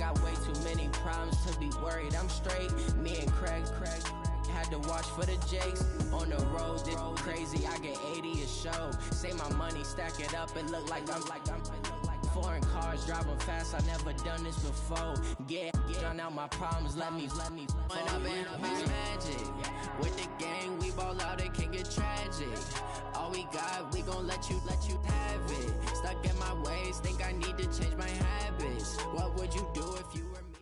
got way too many problems to be worried. I'm straight. Me and Craig had to watch for the Jakes. On the road, this crazy. I get 80 a show. Say my money, stack it up. It look like I'm foreign cars driving fast. I never done this before. Drown out my problems. Let me. When up and up is magic. With the gang, we ball out. It can get tragic. All we got, we gon' let you have it. Stuck in my ways, think I need to change my habits. What would you do if you were me?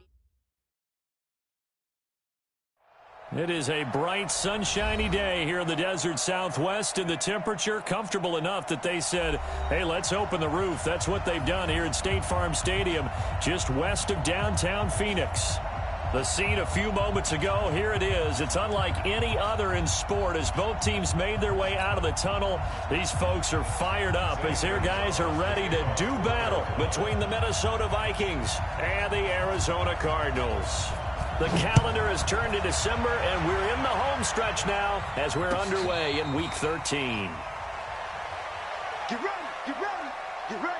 It is a bright, sunshiny day here in the desert Southwest, and the temperature comfortable enough that they said, hey, let's open the roof. That's what they've done here at State Farm Stadium, just west of downtown Phoenix. The scene a few moments ago, here it is. It's unlike any other in sport as both teams made their way out of the tunnel. These folks are fired up as their guys are ready to do battle between the Minnesota Vikings and the Arizona Cardinals. The calendar has turned to December, and we're in the home stretch now as we're underway in Week 13. Get ready, get ready, get ready.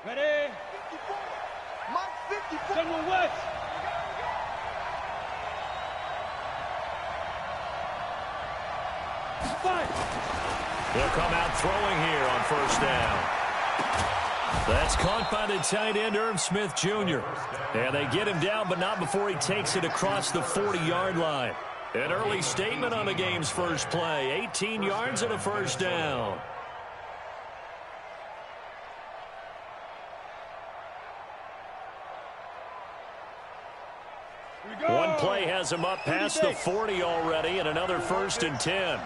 Ready? 54. Mike 54. General West. Five. They'll come out throwing here on first down. That's caught by the tight end, Irv Smith Jr. And they get him down, but not before he takes it across the 40-yard line. An early statement on the game's first play. 18 yards and a first down. One play has him up past the 40 already, and another 1st and 10.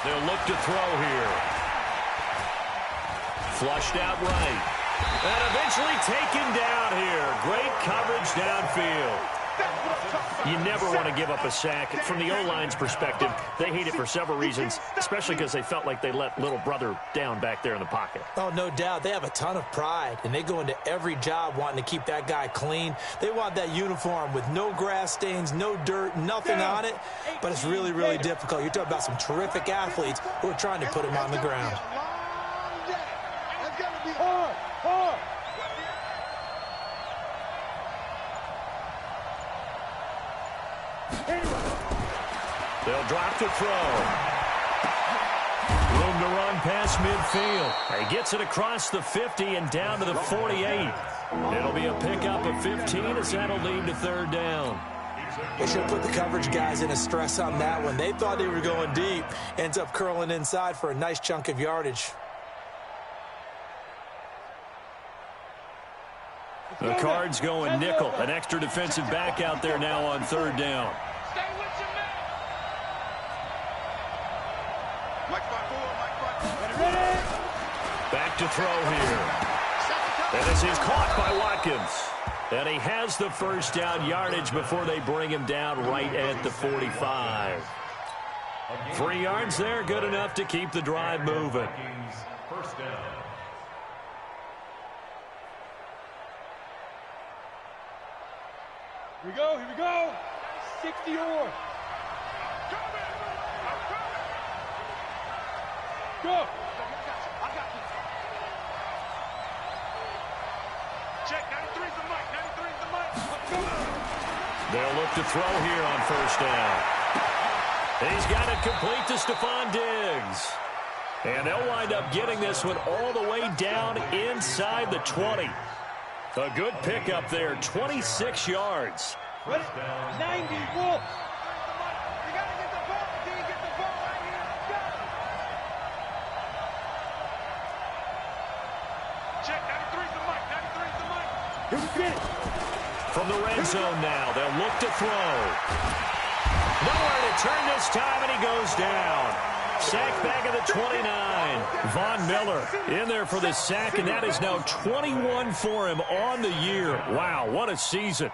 They'll look to throw here. Flushed out right. And eventually taken down here. Great coverage downfield. You never want to give up a sack. From the O-line's perspective, they hate it for several reasons, especially because they felt like they let little brother down back there in the pocket. Oh, no doubt. They have a ton of pride, and they go into every job wanting to keep that guy clean. They want that uniform with no grass stains, no dirt, nothing on it, but it's really, really difficult. You're talking about some terrific athletes who are trying to put him on the ground. They'll drop to throw. Room to run past midfield. He gets it across the 50 and down to the 48. It'll be a pickup of 15 as that'll lead to third down. They should put the coverage guys in a stress on that one. They thought they were going deep. Ends up curling inside for a nice chunk of yardage. The Cards going nickel. An extra defensive back out there now on third down. Back to throw here. And this is caught by Watkins. And he has the first down yardage before they bring him down right at the 45. 3 yards there, good enough to keep the drive moving. First down. Here we go, here we go. 60 or. Go. Check, 93's the mic, 93's the mic. They'll look to throw here on first down. He's got it complete to Stephon Diggs. And they'll wind up getting this one all the way down inside the 20. A good pickup there, 26 yards. 90, Wolf. From the red zone now, they'll look to throw. Nowhere to turn this time, and he goes down. Sack back at the 29. Von Miller in there for the sack, and that is now 21 for him on the year. Wow, what a season.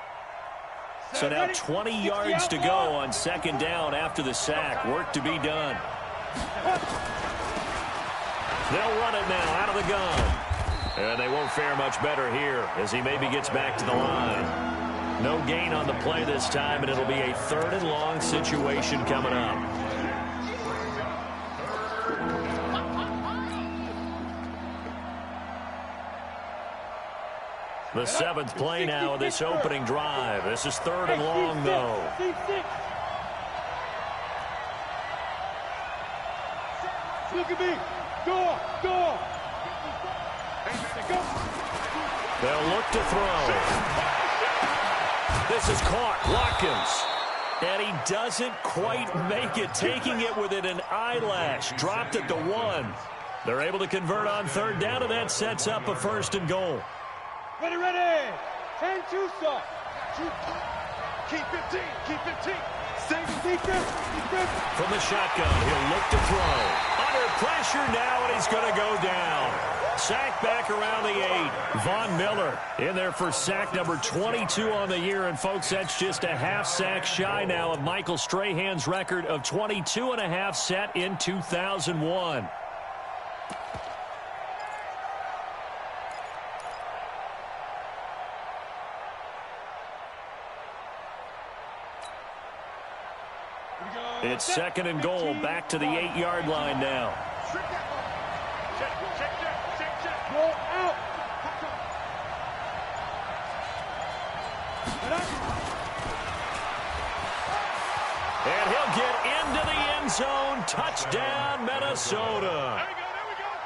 So now 20 yards to go on second down after the sack. Work to be done. They'll run it now out of the gun. And they won't fare much better here as he maybe gets back to the line. No gain on the play this time, and it'll be a 3rd and long situation coming up. The 7th play now of this opening drive. This is 3rd and long, though. Look at me. Go. They'll look to throw. This is caught. Watkins. And he doesn't quite make it, taking it within an eyelash. Dropped at the 1. They're able to convert on 3rd down, and that sets up a 1st and goal. Ready. 10-2, sir. Keep 15. Keep 15. From the shotgun, he'll look to throw. Under pressure now, and he's going to go down. Sack back around the 8. Von Miller in there for sack number 22 on the year. And, folks, that's just a half sack shy now of Michael Strahan's record of 22.5 set in 2001. It's 2nd and goal, back to the 8-yard line now. Roll out. And he'll get into the end zone. Touchdown, Minnesota.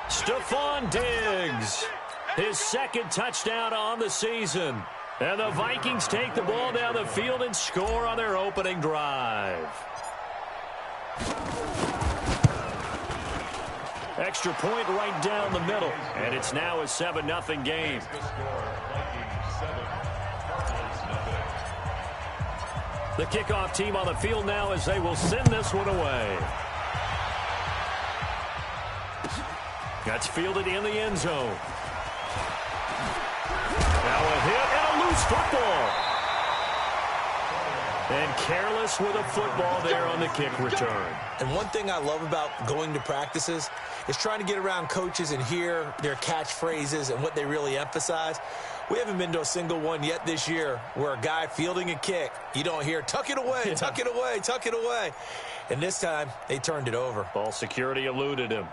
Stephon Diggs, his 2nd touchdown on the season. And the Vikings take the ball down the field and score on their opening drive. Extra point right down the middle. And it's now a 7-0 game. The kickoff team on the field now as they will send this one away. That's fielded in the end zone. Now a hit and a loose football. And careless with a football there on the kick return. And one thing I love about going to practices is trying to get around coaches and hear their catchphrases and what they really emphasize. We haven't been to a single one yet this year where a guy fielding a kick, you don't hear, tuck it away, tuck it away, tuck it away. And this time, they turned it over. Ball security eluded him.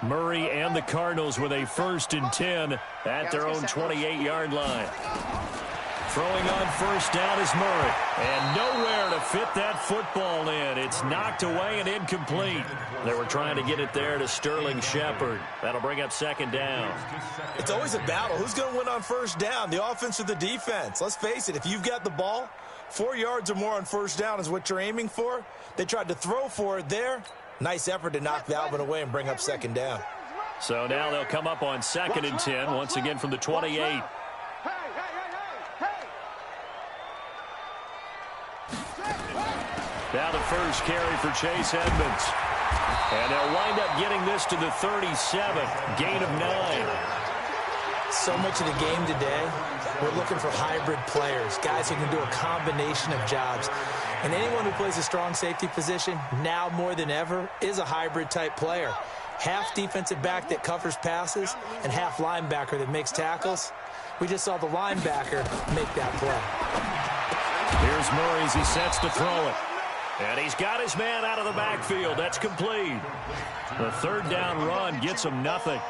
Murray and the Cardinals with a 1st and 10 at their own 28-yard line. Throwing on 1st down is Murray. And nowhere to fit that football in. It's knocked away and incomplete. They were trying to get it there to Sterling Shepard. That'll bring up 2nd down. It's always a battle. Who's going to win on 1st down, the offense or the defense? Let's face it, if you've got the ball, 4 yards or more on 1st down is what you're aiming for. They tried to throw for it there. Nice effort to knock Valvin away and bring up 2nd down. So now they'll come up on 2nd and 10, once again from the 28. Now the first carry for Chase Edmonds. And they'll wind up getting this to the 37. Gain of 9. So much of the game today, we're looking for hybrid players, guys who can do a combination of jobs. And anyone who plays a strong safety position, now more than ever, is a hybrid type player. Half defensive back that covers passes and half linebacker that makes tackles. We just saw the linebacker make that play. Here's Murray as he sets to throw it. And he's got his man out of the backfield. That's complete. The 3rd down run gets him nothing.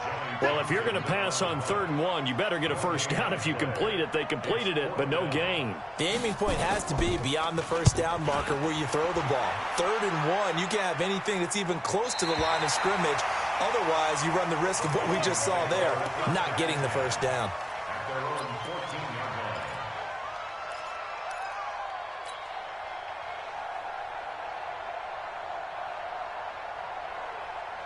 Well, if you're going to pass on 3rd and 1, you better get a 1st down if you complete it. They completed it, but no gain. The aiming point has to be beyond the 1st down marker where you throw the ball. 3rd and 1, you can't have anything that's even close to the line of scrimmage. Otherwise, you run the risk of what we just saw there, not getting the 1st down.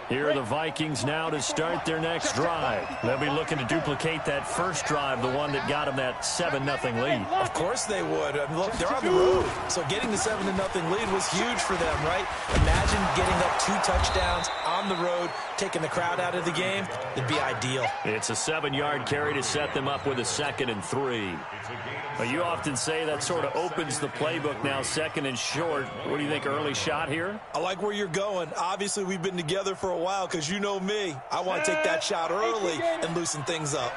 Here are the Vikings now to start their next drive. They'll be looking to duplicate that first drive, the one that got them that 7-0 lead. Of course they would. I mean, look, they're on the road. So getting the 7-0 lead was huge for them, right? Imagine getting up 2 touchdowns on the road, taking the crowd out of the game. It'd be ideal. It's a 7-yard carry to set them up with a 2nd and 3. But you often say that sort of opens the playbook now, 2nd and short. What do you think, early shot here? I like where you're going. Obviously, we've been together for a while because you know me. I want to take that shot early and loosen things up.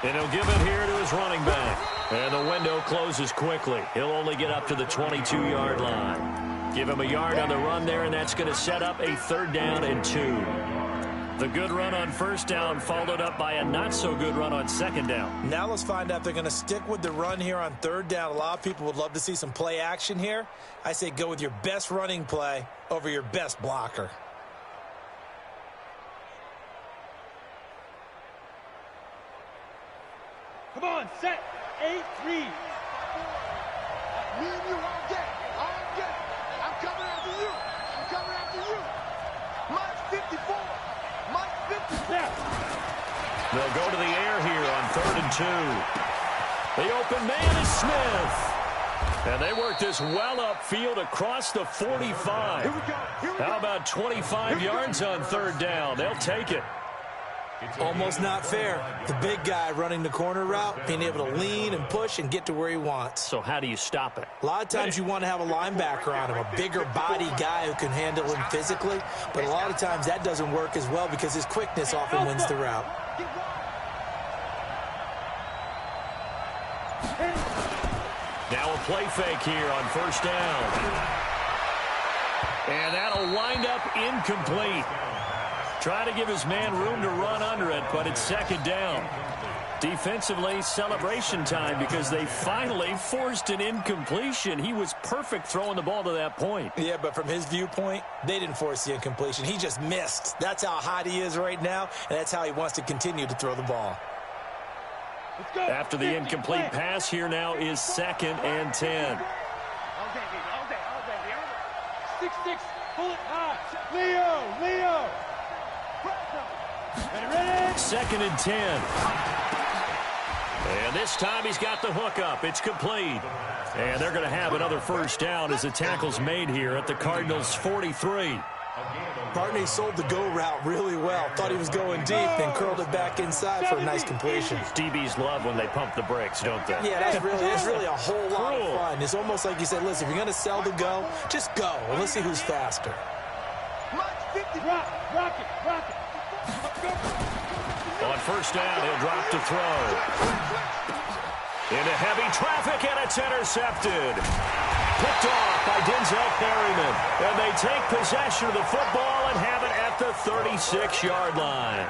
And he'll give it here to his running back. And the window closes quickly. He'll only get up to the 22-yard line. Give him a yard on the run there, and that's going to set up a 3rd down and 2. The good run on 1st down followed up by a not-so-good run on 2nd down. Now let's find out if they're going to stick with the run here on 3rd down. A lot of people would love to see some play action here. I say go with your best running play over your best blocker. Come on, set. 8-3. Me and you all day. All day. I'm coming after you. I'm coming after you. Mine's 54. Mine's 54. They'll go to the air here on 3rd and 2. The open man is Smith. And they work this well upfield across the 45. Here we go. Here we go. How about 25 yards on 3rd down? They'll take it. Almost not fair. The big guy running the corner route, being able to lean and push and get to where he wants. So how do you stop it? A lot of times you want to have a linebacker on him, a bigger body guy who can handle him physically. But a lot of times that doesn't work as well because his quickness often wins the route. Now a play fake here on 1st down. And that'll wind up incomplete. Try to give his man room to run under it, but it's 2nd down. Defensively, celebration time because they finally forced an incompletion. He was perfect throwing the ball to that point. Yeah, but from his viewpoint, they didn't force the incompletion. He just missed. That's how hot he is right now, and that's how he wants to continue to throw the ball. After the incomplete pass, here now is 2nd and 10. All day, baby. All day. All day. 6-6. Pull it high. Leo. Ready? 2nd and 10. And this time he's got the hook up. It's complete. And they're going to have another 1st down as the tackle's made here at the Cardinals' 43. Partney sold the go route really well. Thought he was going deep, then curled it back inside for a nice completion. DBs love when they pump the brakes, don't they? Yeah, that's really a whole lot of fun. It's almost like you said, listen, if you're going to sell the go, just go. And let's see who's faster. Rock it. On 1st down, he'll drop to throw. Into heavy traffic, and it's intercepted. Picked off by Denzel Perryman. And they take possession of the football and have it at the 36-yard line.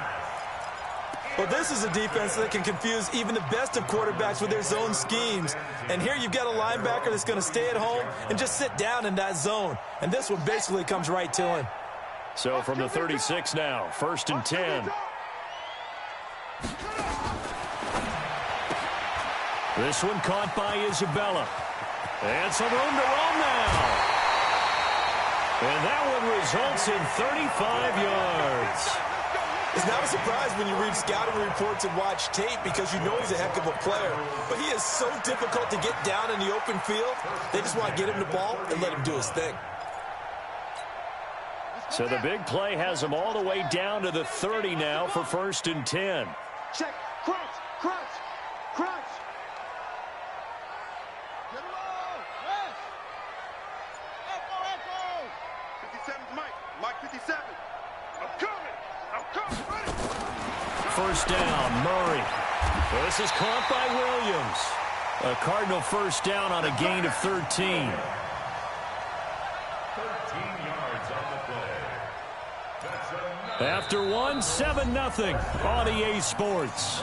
Well, this is a defense that can confuse even the best of quarterbacks with their zone schemes. And here you've got a linebacker that's going to stay at home and just sit down in that zone. And this one basically comes right to him. So from the 36 now, 1st and 10. This one caught by Isabella. And some room to run now. And that one results in 35 yards. It's not a surprise when you read scouting reports and watch tape because you know he's a heck of a player. But he is so difficult to get down in the open field. They just want to get him the ball and let him do his thing. So the big play has him all the way down to the 30 now for 1st and 10. Check. Crunch. Get low. Yes. Echo. 57's Mike 57. I'm coming. Ready. 1st down, Murray. Well, this is caught by Williams. A Cardinal 1st down on a gain of 13. 13 yards on the play. After 7-0 on EA Sports.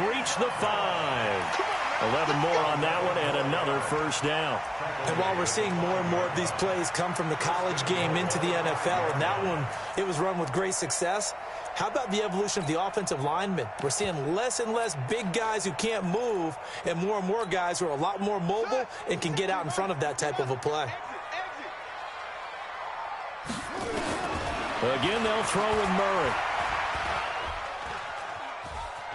reached the 5. 11 more on that one and another first down. And while we're seeing more and more of these plays come from the college game into the NFL, and that one, it was run with great success, how about the evolution of the offensive linemen? We're seeing less and less big guys who can't move and more guys who are a lot more mobile and can get out in front of that type of a play. Again, they'll throw with Murray.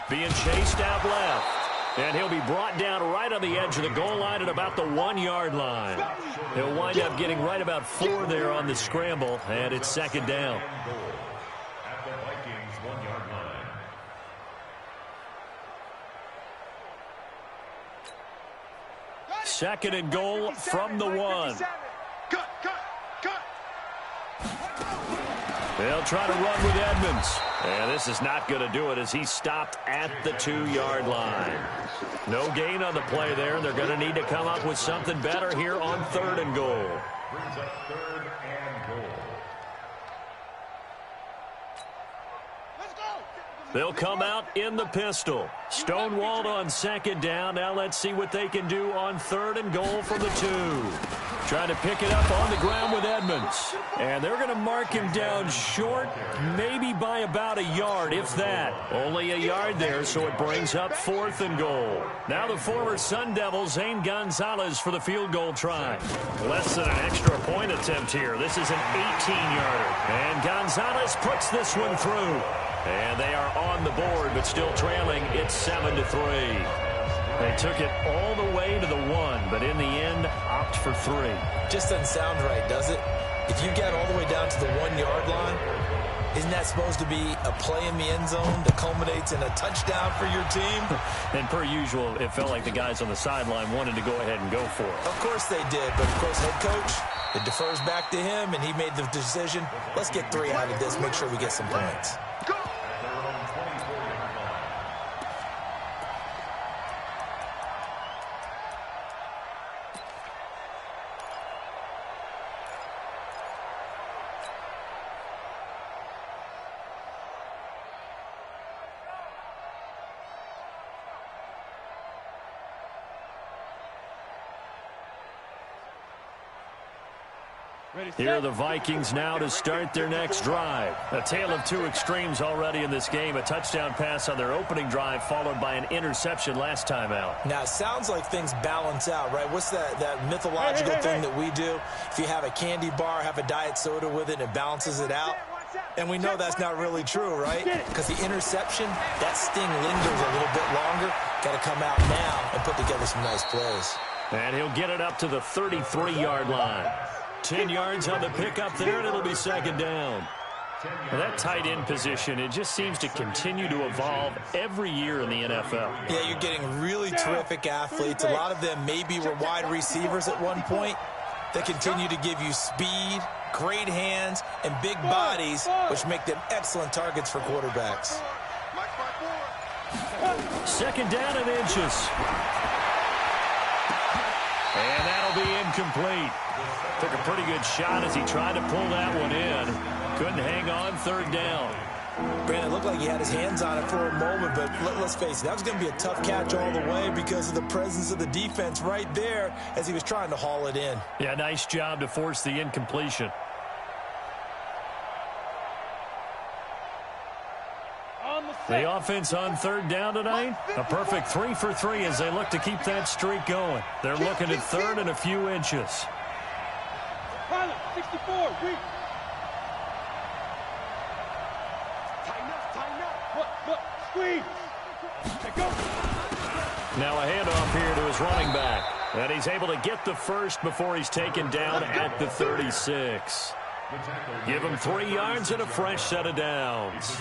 Being chased out left. And he'll be brought down right on the edge of the goal line at about the 1-yard line. He'll wind up getting right about 4 there on the scramble, and it's second down. At the Vikings 1-yard line. Second and goal from the 1. Cut. They'll try to run with Edmonds. And this is not going to do it as he stopped at the 2-yard line. No gain on the play there. They're going to need to come up with something better here on 3rd and goal. Brings up 3rd and goal. They'll come out in the pistol. Stonewalled on 2nd down. Now let's see what they can do on 3rd and goal from the 2. Trying to pick it up on the ground with Edmonds. And they're going to mark him down short, maybe by about a yard, if that. Only a yard there, so it brings up 4th and goal. Now the former Sun Devil, Zane Gonzalez, for the field goal try. Less than an extra point attempt here. This is an 18-yarder. And Gonzalez puts this one through. And they are on the board, but still trailing. It's 7-3. They took it all the way to the 1, but in the end, opt for 3. Just doesn't sound right, does it? If you get all the way down to the 1-yard line, isn't that supposed to be a play in the end zone that culminates in a touchdown for your team? And per usual, it felt like the guys on the sideline wanted to go ahead and go for it. Of course they did, but of course head coach, it defers back to him, and he made the decision. Let's get 3 out of this, make sure we get some points. Here are the Vikings now to start their next drive. A tale of 2 extremes already in this game. A touchdown pass on their opening drive followed by an interception last time out. Now, it sounds like things balance out, right? What's that mythological thing that we do? If you have a candy bar, have a diet soda with it, and it balances it out. And we know that's not really true, right? Because the interception, that sting lingers a little bit longer. Got to come out now and put together some nice plays. And he'll get it up to the 33-yard line. 10 yards on the pickup there, and it'll be second down. Well, that tight end position, it just seems to continue to evolve every year in the NFL. Yeah, you're getting really terrific athletes. A lot of them maybe were wide receivers at one point. They continue to give you speed, great hands, and big bodies, which make them excellent targets for quarterbacks. Second down and inches. And that'll be incomplete. Took a pretty good shot as he tried to pull that one in. Couldn't hang on, 3rd down. Brandon, it looked like he had his hands on it for a moment, but let's face it, that was going to be a tough catch all the way because of the presence of the defense right there as he was trying to haul it in. Yeah, nice job to force the incompletion. The offense on 3rd down tonight, a perfect 3 for 3 as they look to keep that streak going. They're looking at 3rd and a few inches. 64, reach. Tighten up. Look, squeeze. Go. Now a handoff here to his running back. And he's able to get the first before he's taken down at the 36. Give him 3 yards and a fresh set of downs.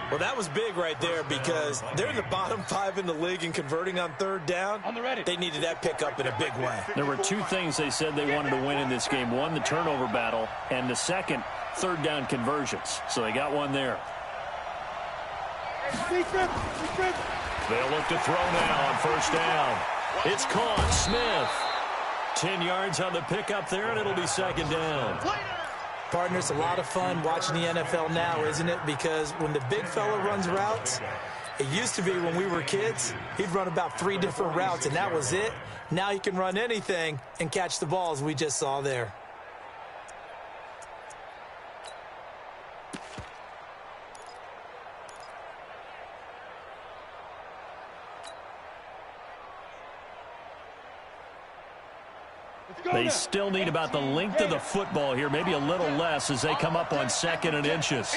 Well, that was big right there because they're in the bottom 5 in the league in converting on 3rd down. They needed that pickup in a big way. There were 2 things they said they wanted to win in this game. One, the turnover battle, and the second, 3rd down conversions. So they got one there. They'll look to throw now on 1st down. It's caught. Smith. 10 yards on the pickup there, and it'll be second down. Partner, it's a lot of fun watching the NFL now, isn't it? Because when the big fella runs routes, It used to be when we were kids, he'd run about 3 different routes, and that was it. Now he can run anything and catch the ball, as we just saw there. They still need about the length of the football here, maybe a little less as they come up on 2nd and inches.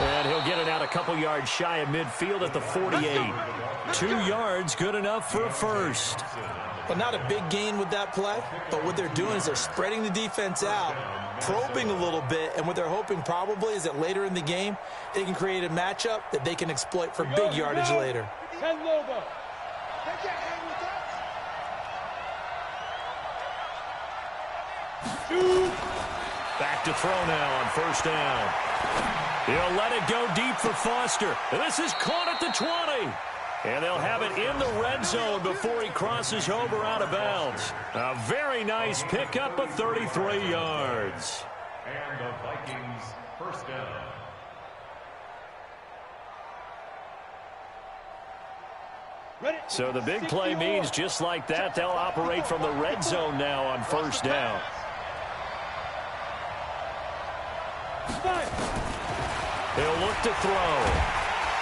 And he'll get it out a couple yards shy of midfield at the 48. 2 yards, good enough for a first. Well, not a big gain with that play, but what they're doing is they're spreading the defense out, probing a little bit, and what they're hoping probably is that later in the game, they can create a matchup that they can exploit for big yardage later. 10 Lobo. Back to throw now on 1st down. He'll let it go deep for Foster. This is caught at the 20. And they'll have it in the red zone before he crosses over out of bounds. A very nice pickup of 33 yards. And the Vikings 1st down. So the big play means just like that, they'll operate from the red zone now on 1st down. He'll look to throw.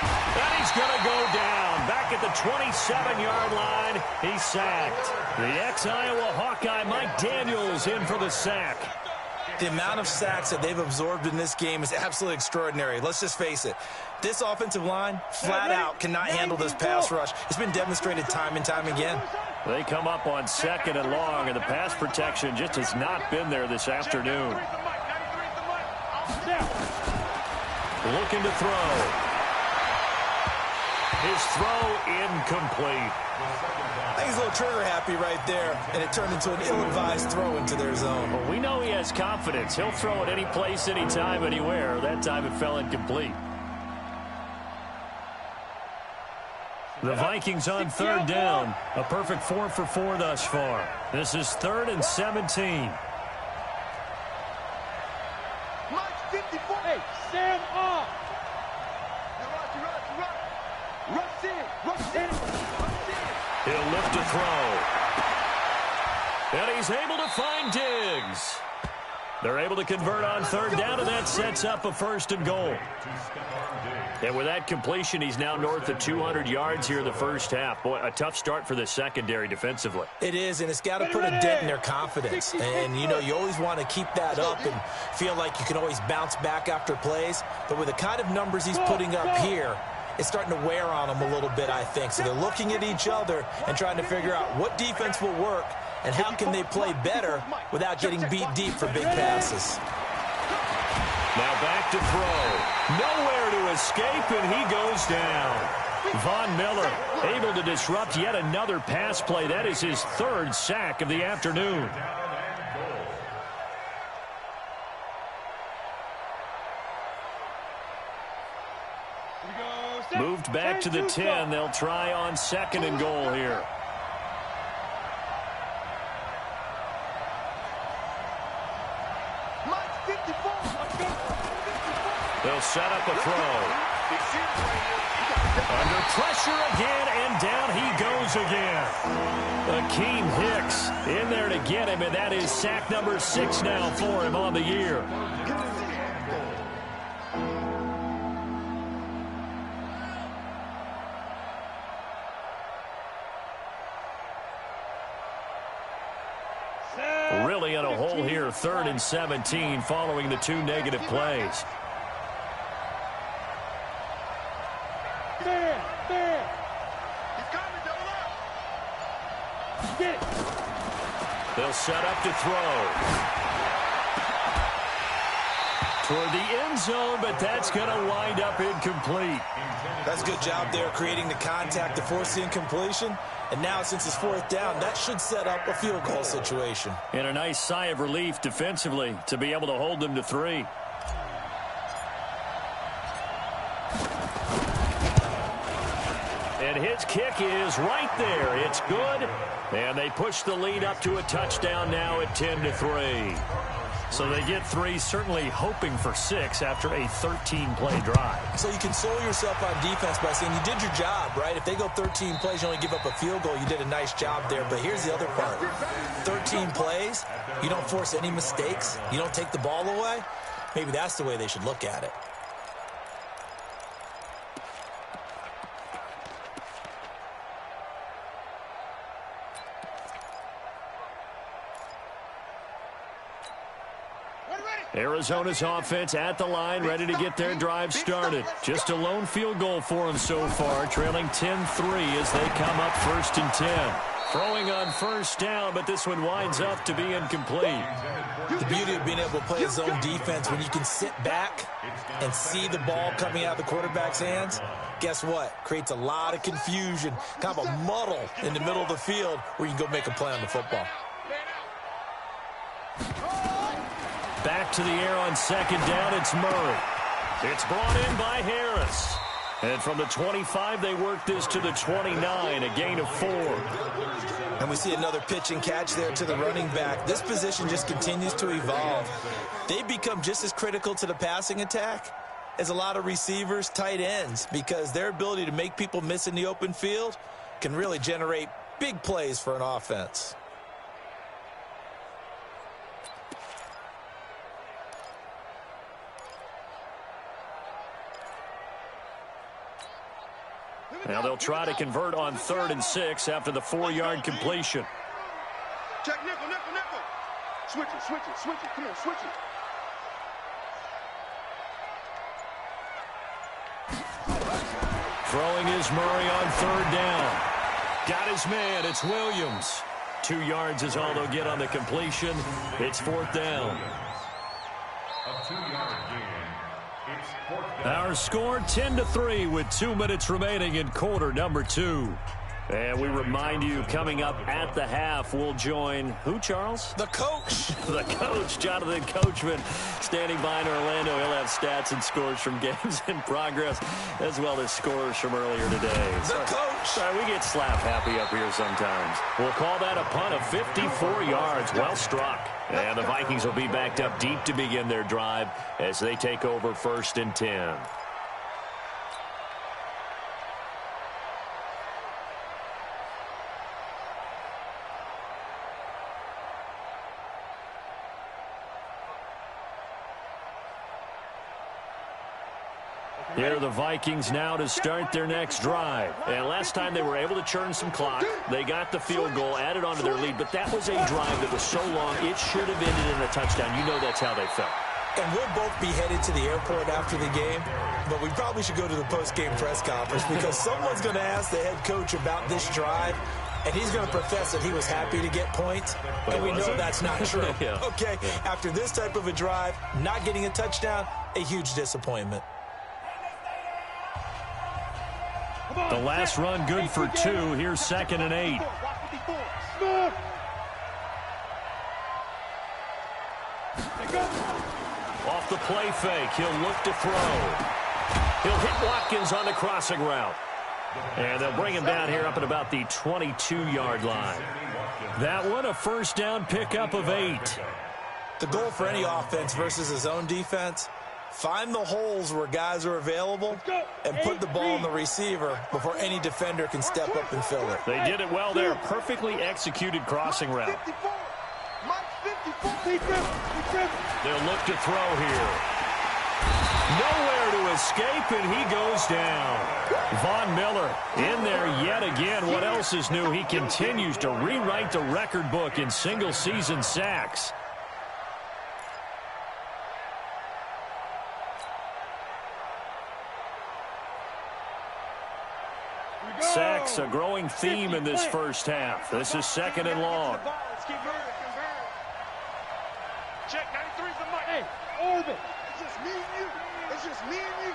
And he's going to go down. Back at the 27-yard line, he's sacked. The ex-Iowa Hawkeye Mike Daniels in for the sack. The amount of sacks that they've absorbed in this game is absolutely extraordinary. Let's just face it. This offensive line, flat out, cannot handle this pass rush. It's been demonstrated time and time again. They come up on 2nd and long, and the pass protection just has not been there this afternoon. Looking to throw. His throw incomplete. I think he's a little trigger happy right there, and it turned into an ill-advised throw into their zone. Well, we know he has confidence. He'll throw it any place, anytime, anywhere. That time it fell incomplete. The Vikings on 3rd down. A perfect 4 for 4 thus far. This is 3rd and 17. Hey, Sam off. He'll lift to throw. And he's able to find Diggs. They're able to convert on 3rd down, and that sets up a 1st and goal. And with that completion, he's now north of 200 yards here in the first half. Boy, a tough start for the secondary defensively. It is, and it's got to put a dent in their confidence. And, you know, you always want to keep that up and feel like you can always bounce back after plays. But with the kind of numbers he's putting up here, it's starting to wear on them a little bit, I think. So they're looking at each other and trying to figure out what defense will work and how can they play better without getting beat deep for big passes. Now back to throw. Nowhere to escape, and he goes down. Von Miller able to disrupt yet another pass play. That is his 3rd sack of the afternoon. Moved back to the 10. They'll try on 2nd and goal here. They'll set up a throw. Under pressure again, and down he goes again. Akeem Hicks in there to get him, and that is sack number 6 now for him on the year. Really in a hole here, 3rd and 17 following the 2 negative plays. They'll set up to throw. Toward the end zone, but that's going to wind up incomplete. That's a good job there creating the contact to force the incompletion. And now, since it's 4th down, that should set up a field goal situation. And a nice sigh of relief defensively to be able to hold them to 3. And his kick is right there. It's good. And they push the lead up to a touchdown now at 10-3. So they get 3, certainly hoping for 6 after a 13-play drive. So you console yourself on defense by saying you did your job, right? If they go 13 plays, you only give up a field goal, you did a nice job there. But here's the other part. 13 plays, you don't force any mistakes, you don't take the ball away. Maybe that's the way they should look at it. Arizona's offense at the line, ready to get their drive started. Just a lone field goal for them so far, trailing 10-3 as they come up 1st and 10. Throwing on first down, but this one winds up to be incomplete. The beauty of being able to play his own defense, when you can sit back and see the ball coming out of the quarterback's hands, guess what? Creates a lot of confusion, kind of a muddle in the middle of the field where you can go make a play on the football. Back to the air on 2nd down, it's Murray. It's brought in by Harris. And from the 25, they work this to the 29, a gain of 4. And we see another pitch and catch there to the running back. This position just continues to evolve. They become just as critical to the passing attack as a lot of receivers, tight ends, because their ability to make people miss in the open field can really generate big plays for an offense. Now they'll try to convert on 3rd and 6 after the 4-yard completion. Check nickel, nickel, nickel. Switch it, switch it, switch it. Come on, switch it. Throwing is Murray on 3rd down. Got his man. It's Williams. 2 yards is all they'll get on the completion. It's 4th down. A 2-yard gain. It's 4th down. Our score 10-3 with 2 minutes remaining in quarter number 2. And we remind you, coming up at the half, we'll join who, Charles? The coach. The coach, Jonathan Coachman, standing by in Orlando. He'll have stats and scores from games in progress, as well as scores from earlier today. The coach. Sorry, we get slap happy up here sometimes. We'll call that a punt of 54 yards. Well struck. And the Vikings will be backed up deep to begin their drive as they take over 1st and 10. Here are the Vikings now to start their next drive. And last time they were able to churn some clock. They got the field goal, added onto their lead, but that was a drive that was so long it should have ended in a touchdown. You know that's how they felt. And we'll both be headed to the airport after the game, but we probably should go to the post-game press conference because someone's going to ask the head coach about this drive, and he's going to profess that he was happy to get points, and we know that's not true. Yeah. Okay, after this type of a drive, not getting a touchdown, a huge disappointment. The last run good for 2. Here's 2nd and 8. Off the play fake, he'll look to throw. He'll hit Watkins on the crossing route. And they'll bring him down here up at about the 22-yard line. That one, a 1st down pickup of 8. The goal for any offense versus his own defense, find the holes where guys are available and put the ball in the receiver before any defender can step up and fill it. They did it well there. Perfectly executed crossing route. They'll look to throw here. Nowhere to escape, and he goes down. Von Miller in there yet again. What else is new? He continues to rewrite the record book in single-season sacks. Sacks, a growing theme in this first half. This is 2nd and long. Check, 93's the mic. Hey, orbit. It's just me and you. It's just me and you.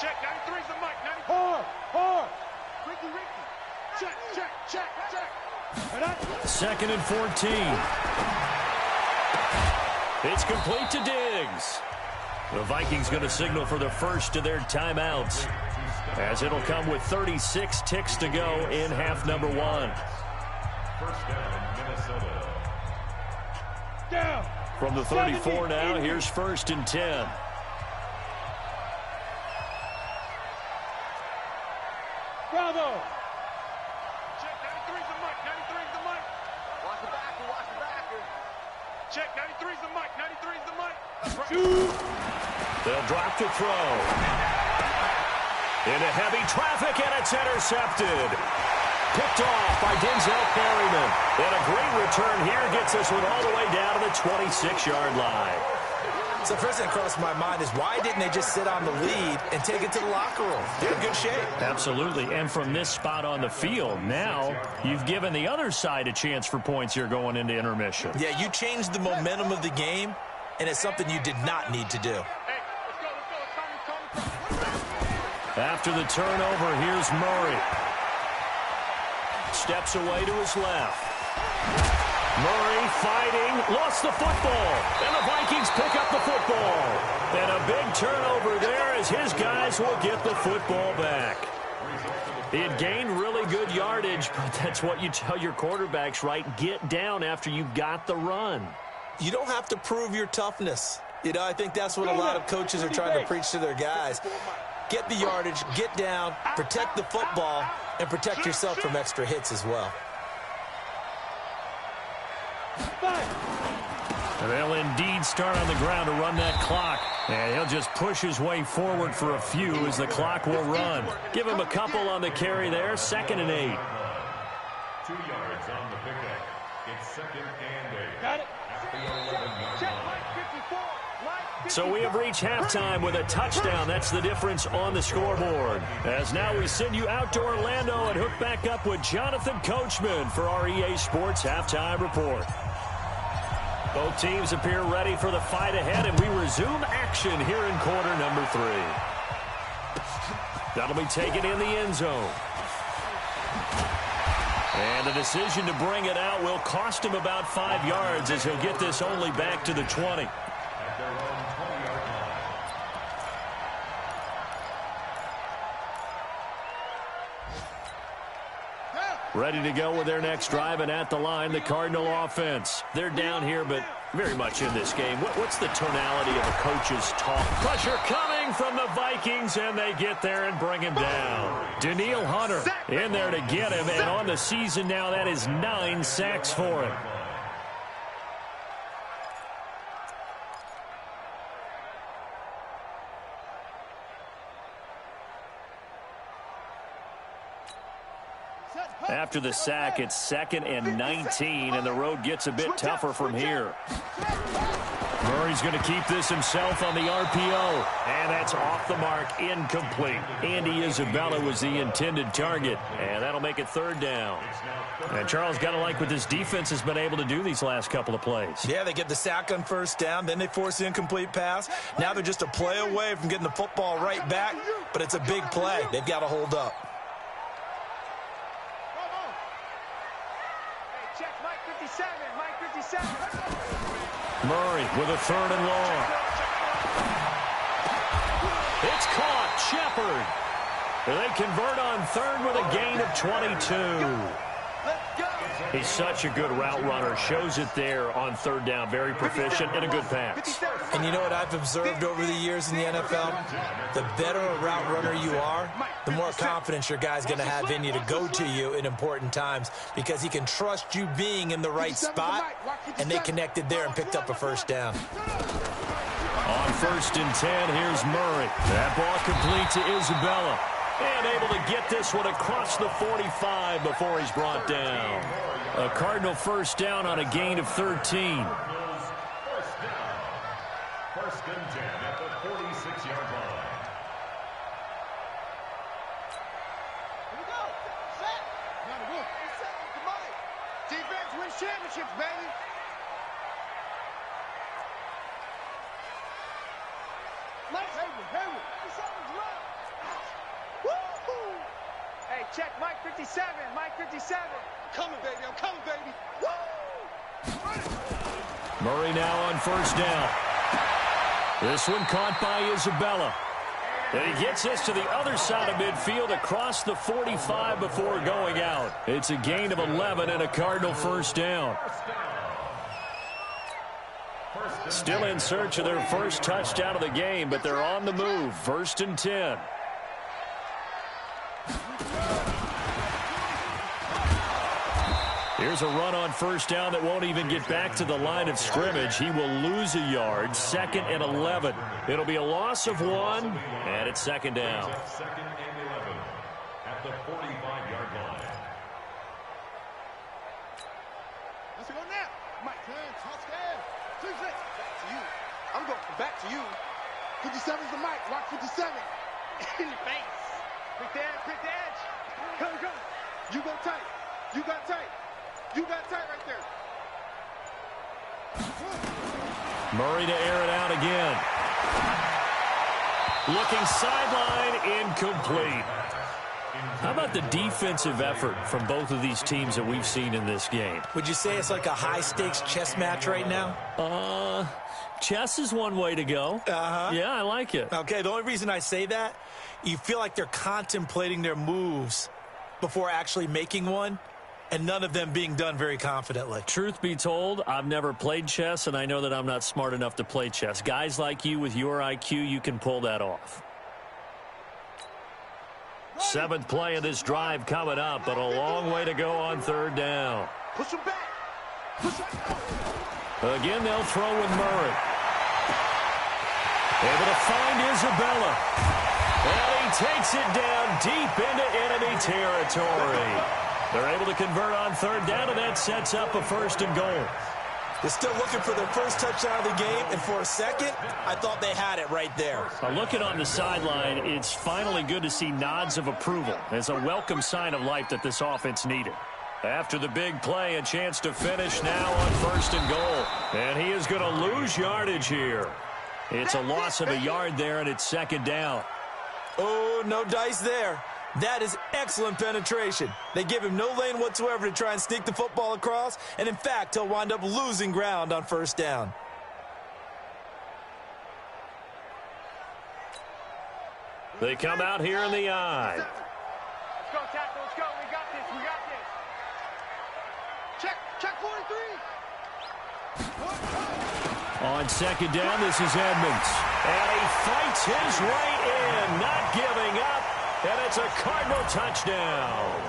Check, 93's the mic. Hard. Ricky. Check. 2nd and 14. It's complete to Diggs. The Vikings going to signal for the first of their timeouts, as it'll come with 36 ticks to go in half number 1. 1st down, Minnesota. Down. From the 34 now, here's 1st and 10. Bravo. Check, 93's the mic, 93's the mic. Watch the backer, watch the backer. Check, 93's the mic, 93's the mic. That's right. They'll drop to throw. Into heavy traffic, and it's intercepted. Picked off by Denzel Perryman. And a great return here gets this one all the way down to the 26-yard line. So the first thing that crossed my mind is why didn't they just sit on the lead and take it to the locker room? They're in good shape. Absolutely. And from this spot on the field, now you've given the other side a chance for points here going into intermission. Yeah, you changed the momentum of the game, and it's something you did not need to do. After the turnover, here's Murray. Steps away to his left. Murray fighting, lost the football, and the Vikings pick up the football. And a big turnover there as his guys will get the football back. He had gained really good yardage, but that's what you tell your quarterbacks, right? Get down after you got the run. You don't have to prove your toughness. You know, I think that's what a lot of coaches are trying to preach to their guys. Get the yardage, get down, protect the football, and protect yourself from extra hits as well. And they'll indeed start on the ground to run that clock. And he'll just push his way forward for a few as the clock will run. Give him a couple on the carry there, 2nd and 8. 2 yards on the pickup. It's 2nd and 8. Got it. At the 11-yard line. So we have reached halftime with a touchdown. That's the difference on the scoreboard. As now we send you out to Orlando and hook back up with Jonathan Coachman for our EA Sports Halftime Report. Both teams appear ready for the fight ahead, and we resume action here in quarter number 3. That'll be taken in the end zone. And the decision to bring it out will cost him about 5 yards as he'll get this only back to the 20. At their own 20-yard line. Ready to go with their next drive, and at the line, the Cardinal offense. They're down here, but very much in this game. What's the tonality of a coach's talk? Pressure coming from the Vikings, and they get there and bring him down. Daniil Hunter in there to get him, and on the season now, that is 9 sacks for him. After the sack, it's 2nd and 19, and the road gets a bit tougher from here. Murray's going to keep this himself on the RPO, and that's off the mark, incomplete. Andy Isabella was the intended target, and that'll make it 3rd down. And Charles, got to like what this defense has been able to do these last couple of plays. Yeah, they get the sack on 1st down, then they force the incomplete pass. Now they're just a play away from getting the football right back, but it's a big play. They've got to hold up. Murray with a 3rd and long. It's caught. Shepard. They convert on 3rd with a gain of 22. He's such a good route runner. Shows it there on 3rd down. Very proficient and a good pass. And you know what I've observed over the years in the NFL? The better a route runner you are, the more confidence your guy's going to have in you to go to you in important times because he can trust you being in the right spot, and they connected there and picked up a 1st down. On 1st and 10, here's Murray. That ball complete to Isabella. And able to get this one across the 45 before he's brought down. A Cardinal 1st down on a gain of 13. 1st down. 1st and 10 at the 46-yard line. Here we go. Set. Now to work. Come on. Defense wins championships, baby. Nice. Hayward. Something's wrong. Woo-hoo. Hey, check Mike 57. Mike 57. I'm coming, baby. I'm coming, baby. Woo! Murray now on 1st down. This one caught by Isabella. And he gets this to the other side of midfield across the 45 before going out. It's a gain of 11 and a Cardinal 1st down. Still in search of their first touchdown of the game, but they're on the move. 1st and 10. Here's a run on 1st down that won't even get back to the line of scrimmage. He will lose a yard. 2nd and 11. It'll be a loss of 1, and it's 2nd down. 2nd and 11 at the 45-yard line. Let's go now. Mike, touchdown. Back to you. I'm going back to you. 57's the mic. Watch 57. In your face. Quick the edge. Come. You go tight. You got tight. You got tight right there. Murray to air it out again. Looking sideline, incomplete. How about the defensive effort from both of these teams that we've seen in this game? Would you say it's like a high-stakes chess match right now? Chess is one way to go. Yeah, I like it. Okay, the only reason I say that, you feel like they're contemplating their moves before actually making one, and none of them being done very confidently. Truth be told, I've never played chess, and I know that I'm not smart enough to play chess. Guys like you with your IQ, you can pull that off. 7th play of this drive coming up, but a long way to go on 3rd down. Push him back. Again, they'll throw with Murray. Able to find Isabella. And he takes it down deep into enemy territory. They're able to convert on 3rd down, and that sets up a 1st and goal. They're still looking for their first touchdown of the game, and for a second, I thought they had it right there. Looking on the sideline, it's finally good to see nods of approval. It's a welcome sign of life that this offense needed. After the big play, a chance to finish now on 1st and goal. And he is going to lose yardage here. It's a loss of a yard there, and it's 2nd down. Oh, no dice there. That is excellent penetration. They give him no lane whatsoever to try and sneak the football across, and in fact, he'll wind up losing ground on 1st down. They come out here in the eye. Let's go, tackle. Let's go. We got this. Check 43. On 2nd down, this is Edmonds. And he fights his way in, not giving up. And it's a Cardinal touchdown.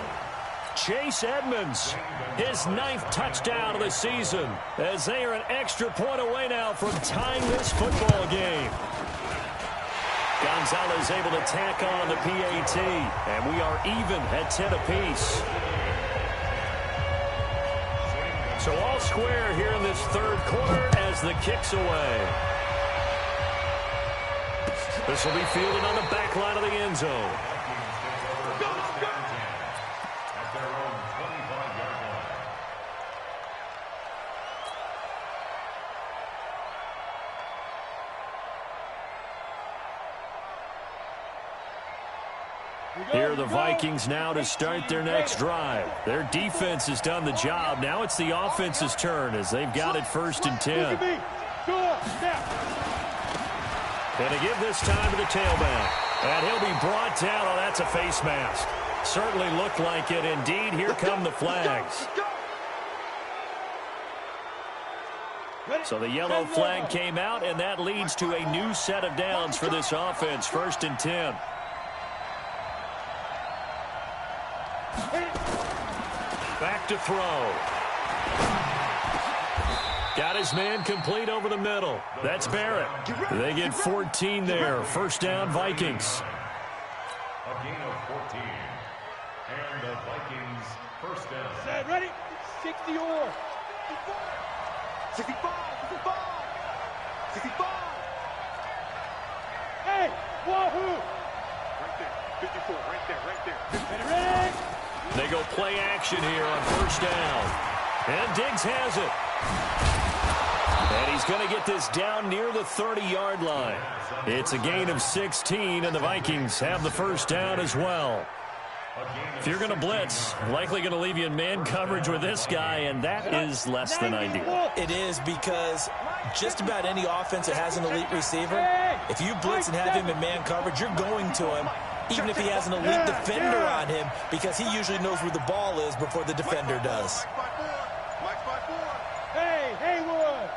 Chase Edmonds, his 9th touchdown of the season, as they are an extra point away now from tying this football game. Gonzalez able to tack on the PAT, and we are even at 10 apiece. So all square here in this 3rd quarter as the kick's away. This will be fielded on the back line of the end zone. Here are the Vikings now to start their next drive. Their defense has done the job. Now it's the offense's turn as they've got it 1st and 10. And to give this time to the tailback. And he'll be brought down. Oh, that's a face mask. Certainly looked like it. Indeed, here come the flags. So the yellow flag came out, and that leads to a new set of downs for this offense. 1st and 10. Back to throw. Got his man complete over the middle. That's Barrett. They get 14 there. 1st down, Vikings. A gain of 14. And the Vikings 1st down. Set, ready? 60 or. 65. Hey, wahoo! Right there. 54. Right there. Ready? They go play action here on 1st down. And Diggs has it. And he's going to get this down near the 30-yard line. It's a gain of 16, and the Vikings have the 1st down as well. If you're going to blitz, likely going to leave you in man coverage with this guy, and that is less than ideal. It is, because just about any offense that has an elite receiver, if you blitz and have him in man coverage, you're going to him, even if he has an elite defender on him, because he usually knows where the ball is before the defender does. Mike 5-4. Hey, Haywood!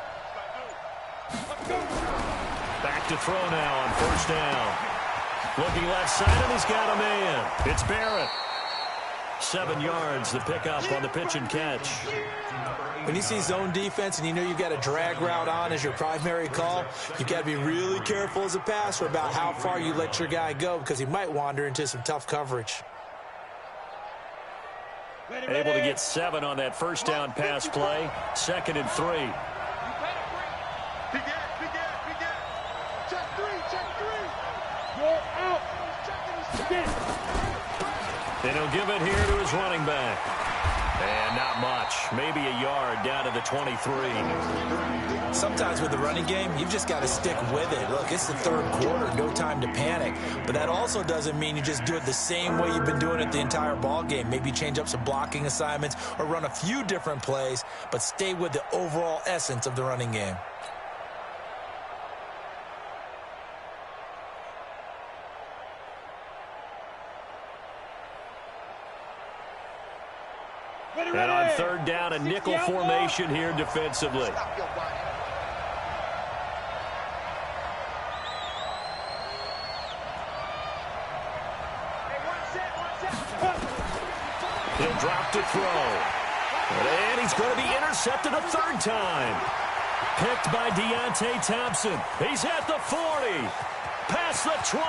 to throw now on first down. Looking left side, and he's got a man. It's Barrett. 7 yards, the pickup on the pitch and catch. When you see zone defense and you know you've got a drag route on as your primary call, you've got to be really careful as a passer about how far you let your guy go because he might wander into some tough coverage. Able to get 7 on that first down pass play. 2nd and 3. Big gap. Check three. You're out. And he'll give it here to his running back. And not much. Maybe a yard down to the 23. Sometimes with the running game, you've just got to stick with it. Look, it's the third quarter, no time to panic. But that also doesn't mean you just do it the same way you've been doing it the entire ball game. Maybe change up some blocking assignments or run a few different plays, but stay with the overall essence of the running game. And on third down, a nickel formation here defensively. He'll drop to throw. And he's going to be intercepted a third time. Picked by Deontay Thompson. He's at the 40. Past the 20.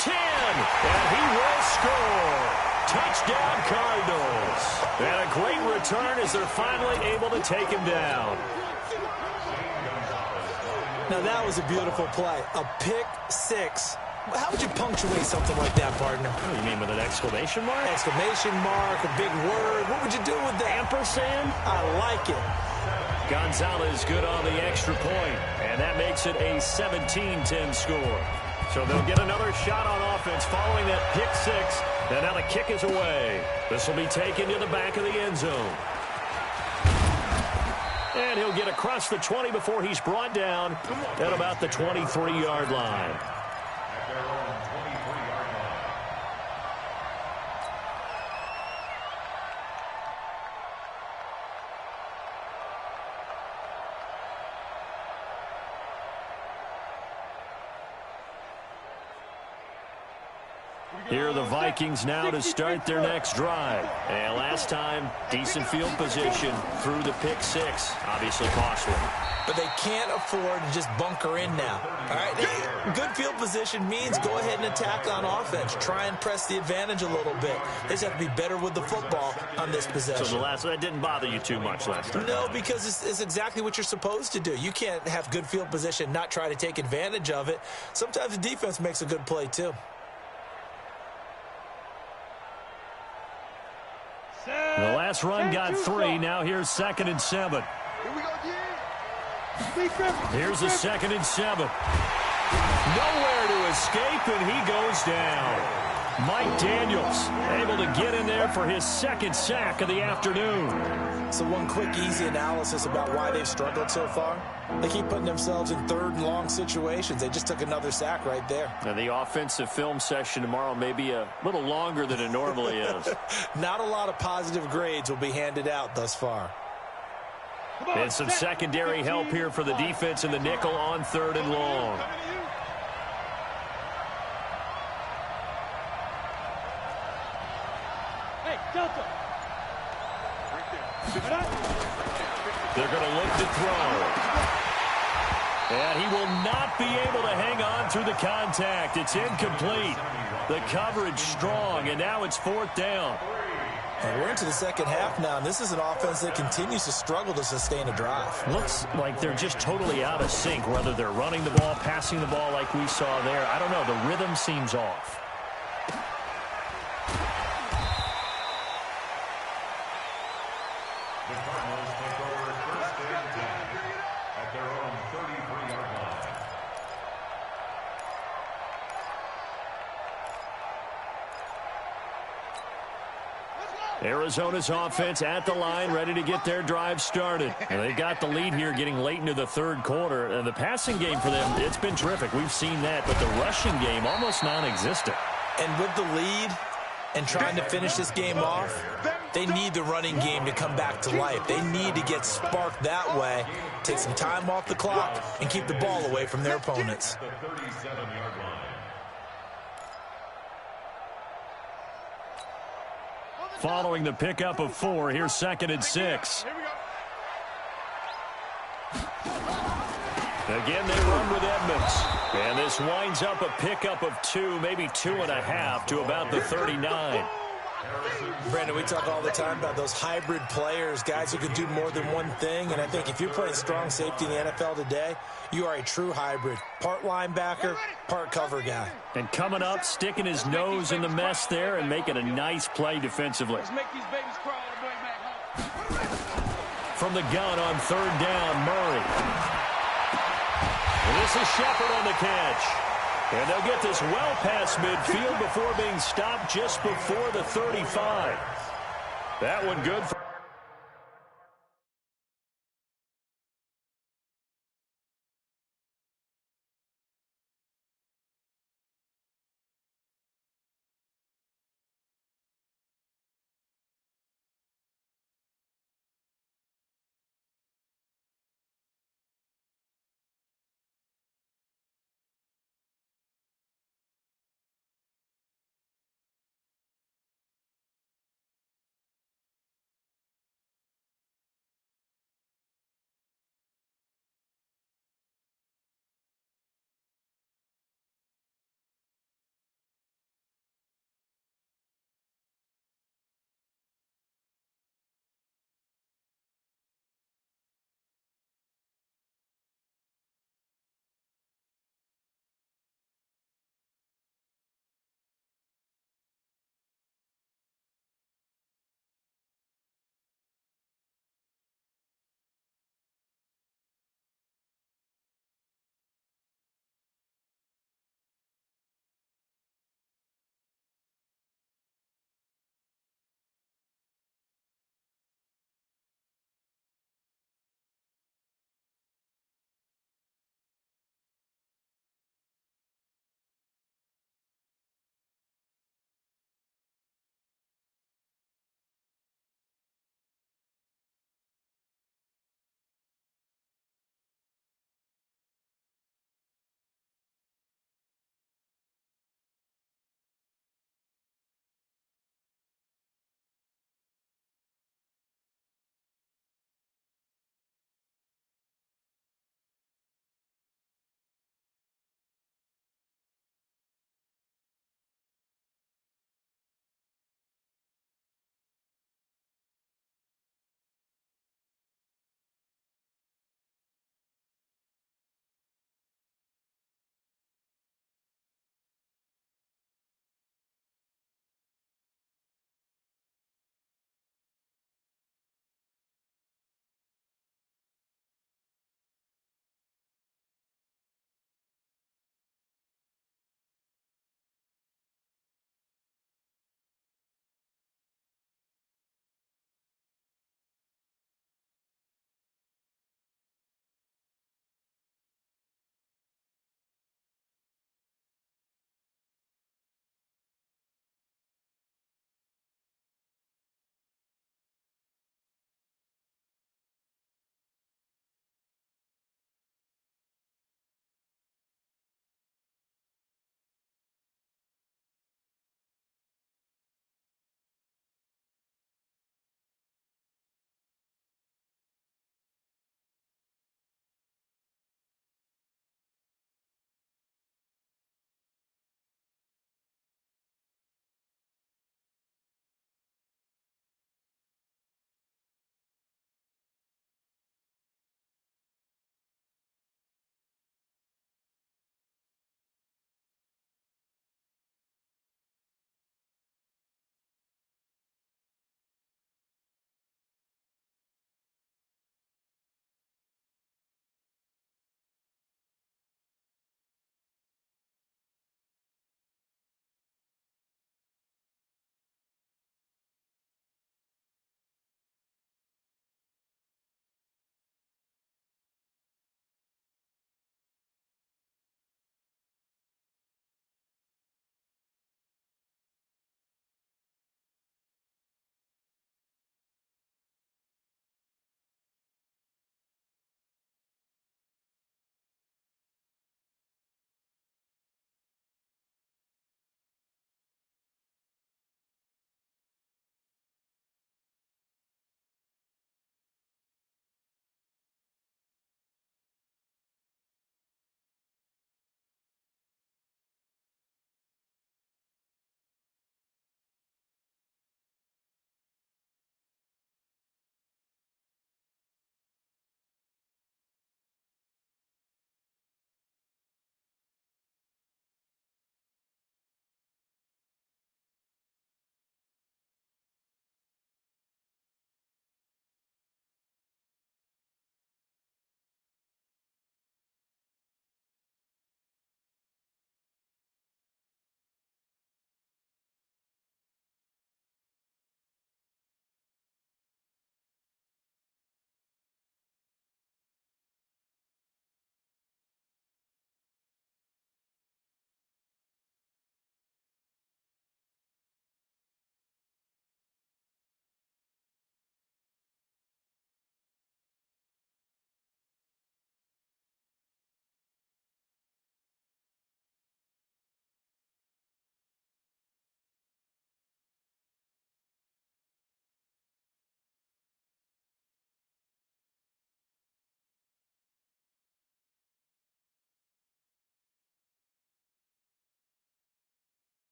10. And he will score. Touchdown Cardinals. And a great return as they're finally able to take him down. Now that was a beautiful play. A pick six. How would you punctuate something like that, partner? Oh, you mean with an exclamation mark? Exclamation mark, a big word. What would you do with that? Ampersand? I like it. Gonzalez good on the extra point. And that makes it a 17-10 score. So they'll get another shot on offense following that pick six. And now the kick is away. This will be taken to the back of the end zone. And he'll get across the 20 before he's brought down at about the 23-yard line. Here are the Vikings now to start their next drive. And last time, decent field position through the pick six. Obviously costly. But they can't afford to just bunker in now. All right, good field position means go ahead and attack on offense. Try and press the advantage a little bit. They just have to be better with the football on this possession. So that didn't bother you too much last time? No, because it's exactly what you're supposed to do. You can't have good field position, not try to take advantage of it. Sometimes the defense makes a good play too. The last run got 3. Now here's 2nd and 7. Here we go, Here's a 2nd and 7. Nowhere to escape, and he goes down. Mike Daniels able to get in there for his 2nd sack of the afternoon. So one quick, easy analysis about why they've struggled so far. They keep putting themselves in 3rd and long situations. They just took another sack right there. And the offensive film session tomorrow may be a little longer than it normally is. Not a lot of positive grades will be handed out thus far. And some secondary help here for the defense in the nickel on 3rd and long. Hey, Delta. They're going to look to throw. And he will not be able to hang on through the contact. It's incomplete. The coverage strong, and now it's 4th down. And we're into the second half now, and this is an offense that continues to struggle to sustain a drive. Looks like they're just totally out of sync, whether they're running the ball, passing the ball like we saw there. I don't know. The rhythm seems off. The Cardinals take over 1st and 10 at their own 33-yard line. Arizona's offense at the line, ready to get their drive started. And they've got the lead here getting late into the 3rd quarter. And the passing game for them, it's been terrific. We've seen that. But the rushing game, almost non-existent. And with the lead and trying to finish this game off, They need the running game to come back to life. They need to get sparked that way, take some time off the clock, and keep the ball away from their opponents. The 37-yard line. Following the pickup of 4, here's 2nd and 6. Again, they run with Edmonds. And this winds up a pickup of 2, maybe 2.5 to about the 39. Brandon, we talk all the time about those hybrid players, guys who can do more than one thing. And I think if you're playing strong safety in the NFL today, you are a true hybrid. Part linebacker, part cover guy. And coming up, sticking his nose in the mess there and making a nice play defensively. Let's make these babies crawl all the way back home. From the gun on 3rd down, Murray. And this is Shepard on the catch. And they'll get this well past midfield before being stopped just before the 35. That one good for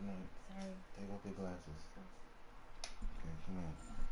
Good night. Sorry. Take off your glasses. Okay, come here.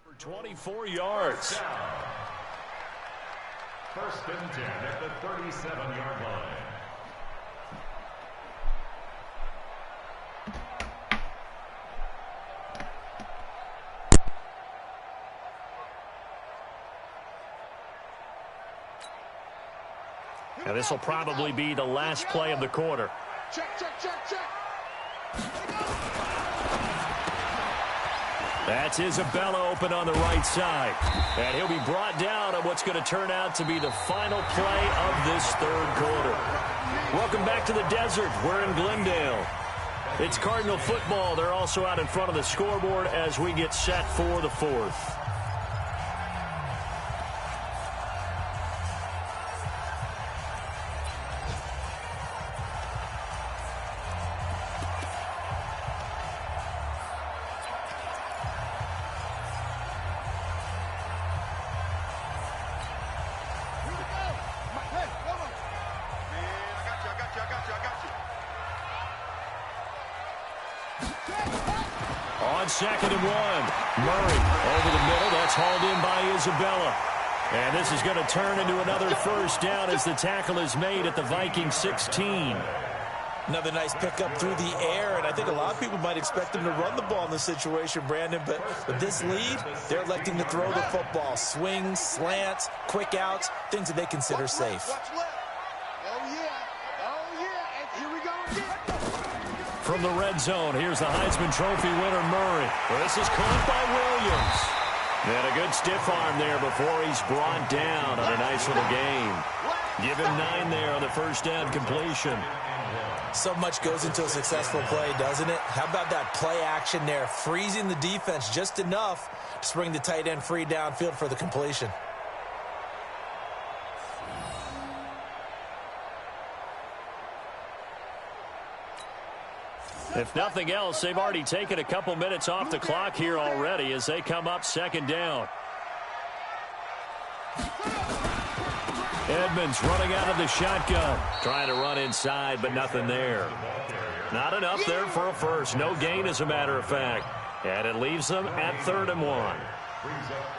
For 24 yards. First and 10 at the 37-yard line. And this will probably be the last play of the quarter. Check. That's Isabella open on the right side. And he'll be brought down on what's going to turn out to be the final play of this third quarter. Welcome back to the desert. We're in Glendale. It's Cardinal football. They're also out in front of the scoreboard as we get set for the fourth. On 2nd and 1, Murray over the middle. That's hauled in by Isabella. And this is going to turn into another first down as the tackle is made at the Vikings 16. Another nice pickup through the air, and I think a lot of people might expect him to run the ball in this situation, Brandon, but with this lead, they're electing to throw the football. Swings, slants, quick outs, things that they consider safe. Watch left. Oh, yeah. And here we go again. From the red zone, here's the Heisman Trophy winner, Murray. This is caught by Williams. And a good stiff arm there before he's brought down on a nice little gain. Give him 9 there on the first down completion. So much goes into a successful play, doesn't it? How about that play action there, freezing the defense just enough to bring the tight end free downfield for the completion. If nothing else, they've already taken a couple minutes off the clock here already as they come up 2nd down. Edmonds running out of the shotgun. Trying to run inside, but nothing there. Not enough there for a first. No gain, as a matter of fact. And it leaves them at 3rd and 1.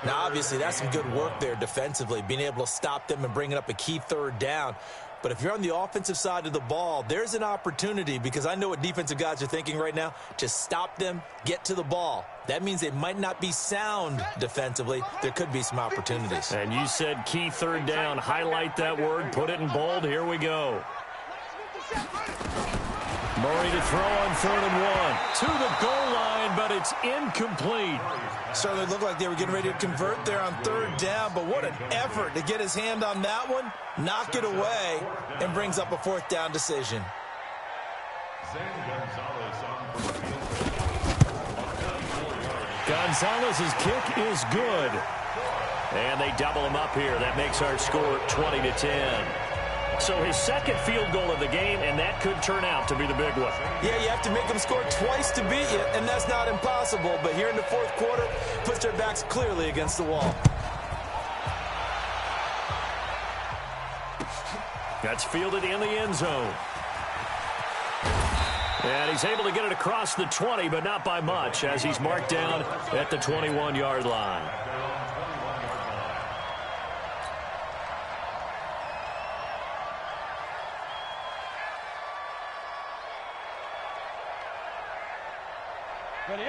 Now, obviously, that's some good work there defensively, being able to stop them and bringing up a key 3rd down. But if you're on the offensive side of the ball, there's an opportunity, because I know what defensive guys are thinking right now, to stop them, get to the ball. That means they might not be sound defensively. There could be some opportunities. And you said key 3rd down. Highlight that word. Put it in bold. Here we go. Murray to throw on 3rd and 1. To the goal line, but it's incomplete. Certainly looked like they were getting ready to convert there on 3rd down, but what an effort to get his hand on that one, knock it away, and brings up a 4th down decision. Gonzalez's kick is good. And they double him up here. That makes our score 20-10. So his 2nd field goal of the game, and that could turn out to be the big one. Yeah, you have to make them score twice to beat you, and that's not impossible. But here in the 4th quarter, puts their backs clearly against the wall. That's fielded in the end zone. And he's able to get it across the 20, but not by much, as he's marked down at the 21-yard line.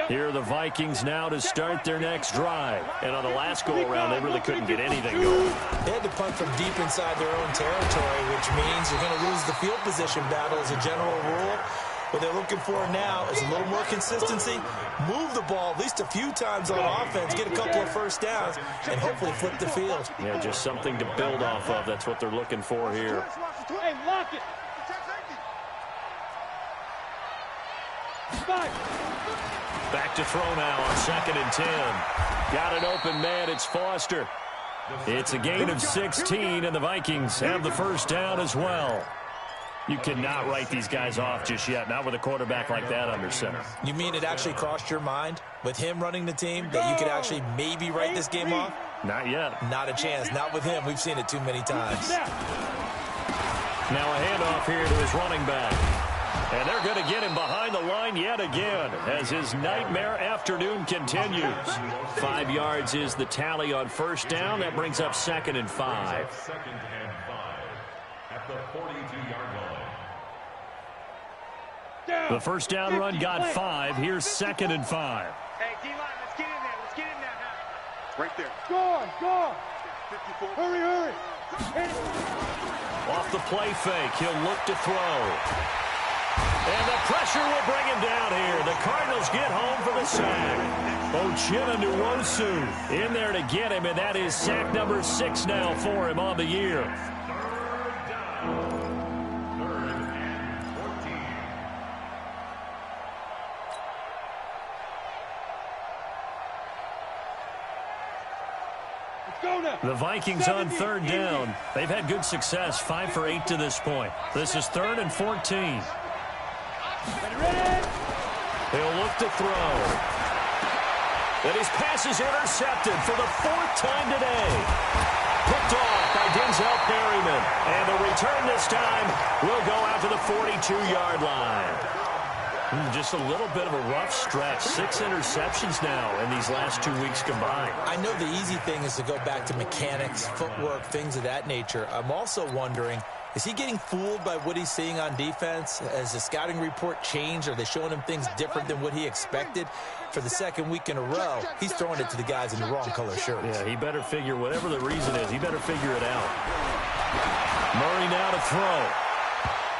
Here are the Vikings now to start their next drive. And on the last go-around, they really couldn't get anything going. They had to punt from deep inside their own territory, which means you're going to lose the field position battle as a general rule. What they're looking for now is a little more consistency, move the ball at least a few times on offense, get a couple of first downs, and hopefully flip the field. Yeah, just something to build off of. That's what they're looking for here. Hey, lock it. Back to throw now on 2nd and 10. Got an open man. It's Foster. It's a gain of 16, and the Vikings have the first down as well. You cannot write these guys off just yet, not with a quarterback like that under center. You mean it actually crossed your mind with him running the team that you could actually maybe write this game off? Not yet. Not a chance. Not with him. We've seen it too many times. Now a handoff here to his running back. And they're going to get him behind the line yet again as his nightmare afternoon continues. 5 yards is the tally on first down. That brings up 2nd and 5. Second and 5 at the 42-yard line. The first down run got 5. Here's 2nd and 5. Hey, D-line, let's get in there. Let's get in there now. Right there. Go. 54. Hurry. Off the play fake, he'll look to throw. And the pressure will bring him down here. The Cardinals get home for the sack. Ochena Nwosu in there to get him, and that is sack number 6 now for him on the year. Third and 14. Go now. The Vikings on 3rd down. They've had good success, 5 for 8 to this point. This is 3rd and 14. He'll look to throw. And his pass is intercepted for the 4th time today. Picked off by Denzel Perryman. And the return this time will go out to the 42-yard line. Just a little bit of a rough stretch. 6 interceptions now in these last 2 weeks combined. I know the easy thing is to go back to mechanics, footwork, things of that nature. I'm also wondering, is he getting fooled by what he's seeing on defense? Has the scouting report changed? Are they showing him things different than what he expected? For the 2nd week in a row, he's throwing it to the guys in the wrong color shirts. Yeah, he better figure, whatever the reason is, he better figure it out. Murray now to throw.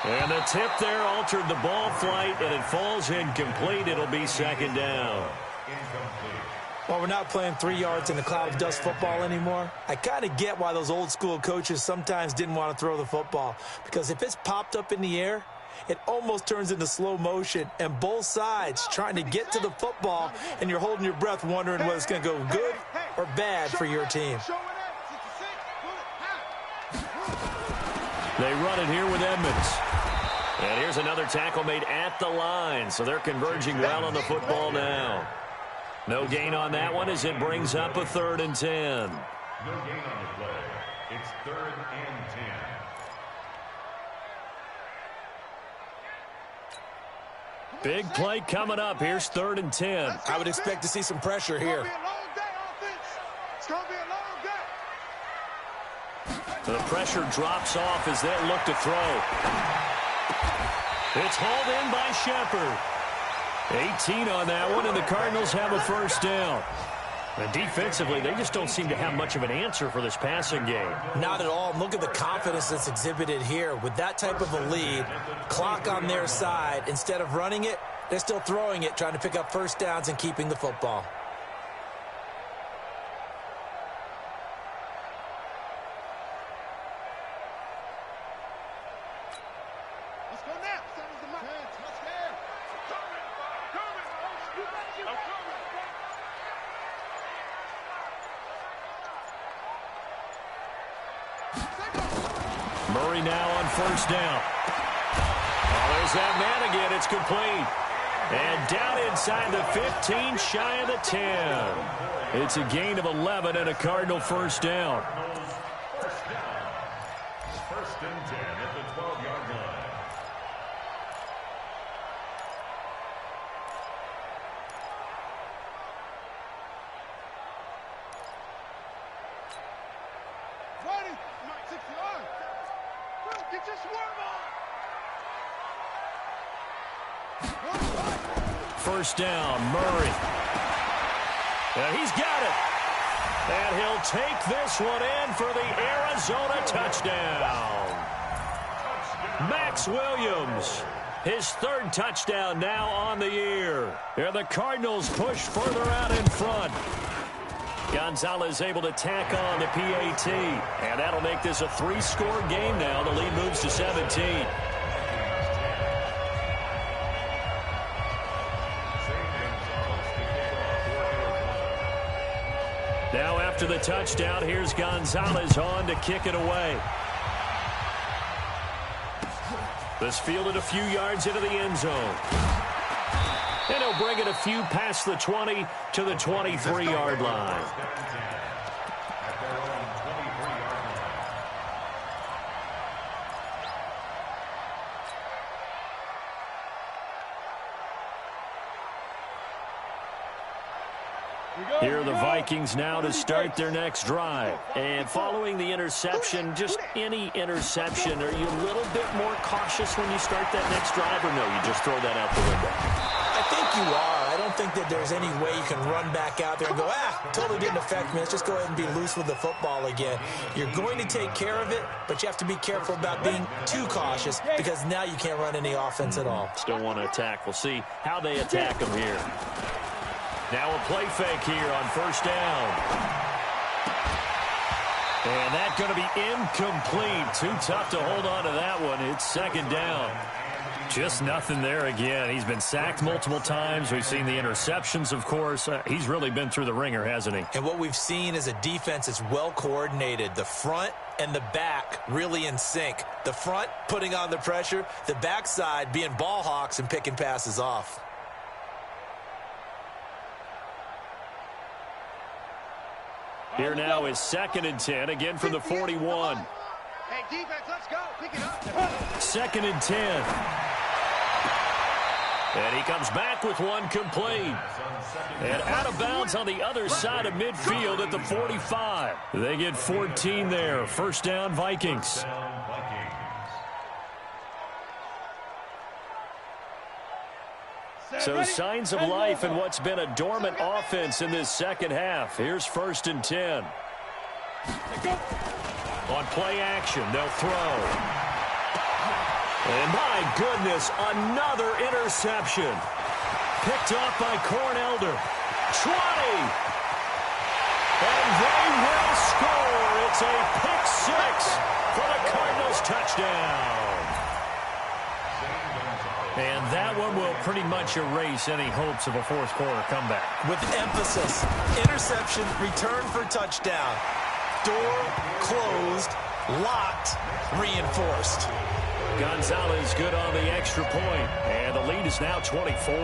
And the tip there altered the ball flight, and it falls incomplete. It'll be 2nd down. Well, we're not playing 3 yards in the cloud of dust football anymore. I kind of get why those old school coaches sometimes didn't want to throw the football. Because if it's popped up in the air, it almost turns into slow motion. And both sides trying to get to the football, and you're holding your breath wondering whether it's going to go good or bad for your team. They run it here with Edmonds. And here's another tackle made at the line. So they're converging well on the football now. No gain on that one as it brings up a 3rd and 10. No gain on the play. It's 3rd and 10. Big play coming up. Here's 3rd and 10. I would expect to see some pressure here. It's going to be a long day. The pressure drops off as they look to throw. It's hauled in by Shepard. 18 on that one, and the Cardinals have a 1st down. And defensively, they just don't seem to have much of an answer for this passing game. Not at all. Look at the confidence that's exhibited here. With that type of a lead, clock on their side, instead of running it, they're still throwing it, trying to pick up 1st downs and keeping the football. Let's go now. Seven's the mark. Touchdown. Murray now on 1st down. Oh, there's that man again. It's complete. And down inside the 15, shy of the 10. It's a gain of 11 and a Cardinal 1st down. 1st and 10 at the 12-yard line. Ready. Mike, 6 yards. Get your swerve on. 1st down, Murray. And he's got it. And he'll take this one in for the Arizona touchdown. Max Williams, his 3rd touchdown now on the year. And the Cardinals push further out in front. Gonzalez able to tack on the PAT. And that'll make this a 3-score game now. The lead moves to 17. Now after the touchdown, here's Gonzalez on to kick it away. This fielded a few yards into the end zone. And he'll bring it a few past the 20 to the 23-yard line. Here are the Vikings now to start their next drive. And following the interception, just any interception, are you a little bit more cautious when you start that next drive, or no, you just throw that out the window? I think you are. I don't think that there's any way you can run back out there and go, totally didn't affect me. Let's just go ahead and be loose with the football again. You're going to take care of it, but you have to be careful about being too cautious because now you can't run any offense at all. Still want to attack. We'll see how they attack them here. Now a play fake here on first down. And that's going to be incomplete. Too tough to hold on to that one. It's second down. Just nothing there again. He's been sacked multiple times. We've seen the interceptions, of course. He's really been through the ringer, hasn't he? And what we've seen is a defense that's well coordinated. The front and the back really in sync. The front putting on the pressure. The backside being ball hawks and picking passes off. Here now is 2nd and 10, again from the 41. Hey, defense, let's go. Pick it up. 2nd and 10. And he comes back with one complete. And out of bounds on the other side of midfield at the 45. They get 14 there. First down, Vikings. So signs of life in what's been a dormant offense in this second half. Here's 1st and 10. On play action, they'll throw. And my goodness, another interception. Picked off by Cornelder. 20. And they will score. It's a pick six for the Cardinals touchdown. And that one will pretty much erase any hopes of a fourth quarter comeback. With emphasis, interception, return for touchdown. Door closed, locked, reinforced. Gonzalez good on the extra point, and the lead is now 24.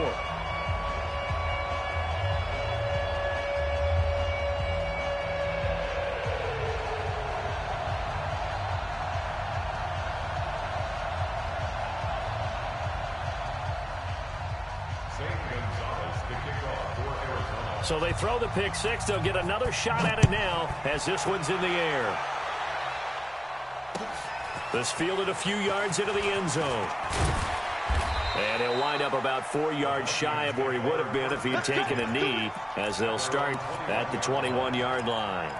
So they throw the pick six. They'll get another shot at it now as this one's in the air. This fielded a few yards into the end zone. And he'll wind up about 4 yards shy of where he would have been if he had taken a knee, as they'll start at the 21-yard line.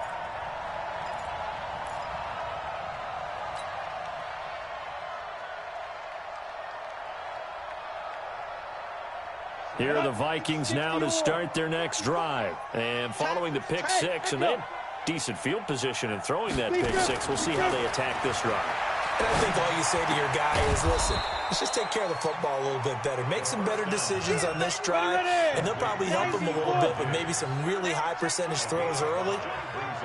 Here are the Vikings now to start their next drive. And following the pick six, and they had decent field position in throwing that pick six. We'll see how they attack this drive. And I think all you say to your guy is, listen, let's just take care of the football a little bit better. Make some better decisions on this drive, and they'll probably help him a little bit with maybe some really high percentage throws early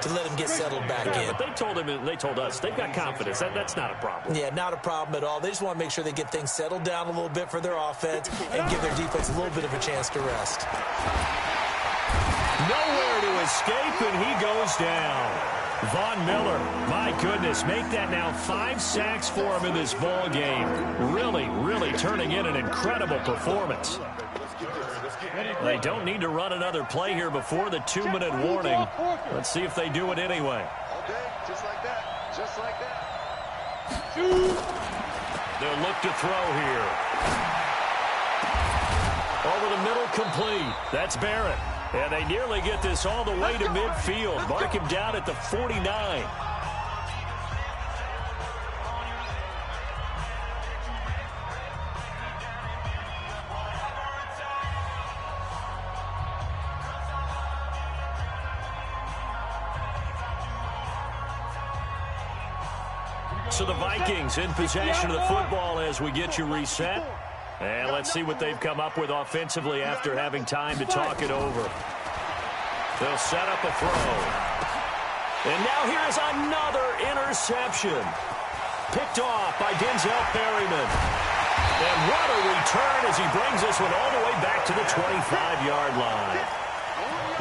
to let him get settled back in. But they told him, and they told us, they've got confidence. That's not a problem. Yeah, not a problem at all. They just want to make sure they get things settled down a little bit for their offense and give their defense a little bit of a chance to rest. Nowhere to escape, and he goes down. Von Miller, my goodness, make that now 5 sacks for him in this ball game. Really, really turning in an incredible performance. They don't need to run another play here before the 2-minute warning. Let's see if they do it anyway. Okay, just like that. Just like that. They'll look to throw here. Over the middle, complete. That's Barrett. And they nearly get this all the way to midfield. Mark him down at the 49. So the Vikings in possession of the football as we get you reset. And let's see what they've come up with offensively after having time to talk it over. They'll set up a throw. And now here's another interception. Picked off by Denzel Perryman. And what a return as he brings this one all the way back to the 25-yard line.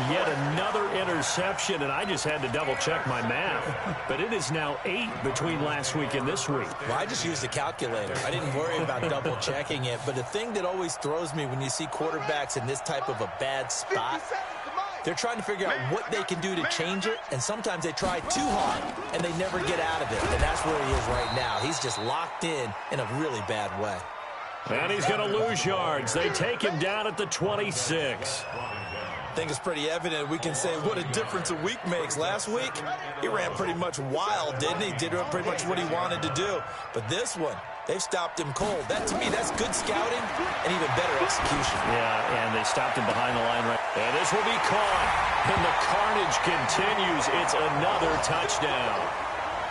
Yet another interception, and I just had to double-check my math. But it is now 8 between last week and this week. Well, I just used a calculator. I didn't worry about double-checking it. But the thing that always throws me when you see quarterbacks in this type of a bad spot They're trying to figure out what they can do to change it, and sometimes they try too hard, and they never get out of it. And that's where he is right now. He's just locked in a really bad way. And he's going to lose yards. They take him down at the 26. I think it's pretty evident. We can say what a difference a week makes. Last week, he ran pretty much wild, didn't he? Did pretty much what he wanted to do. But this one, they've stopped him cold. That, to me, that's good scouting and even better execution. Yeah, and they stopped him behind the line right. And this will be caught. And the carnage continues. It's another touchdown.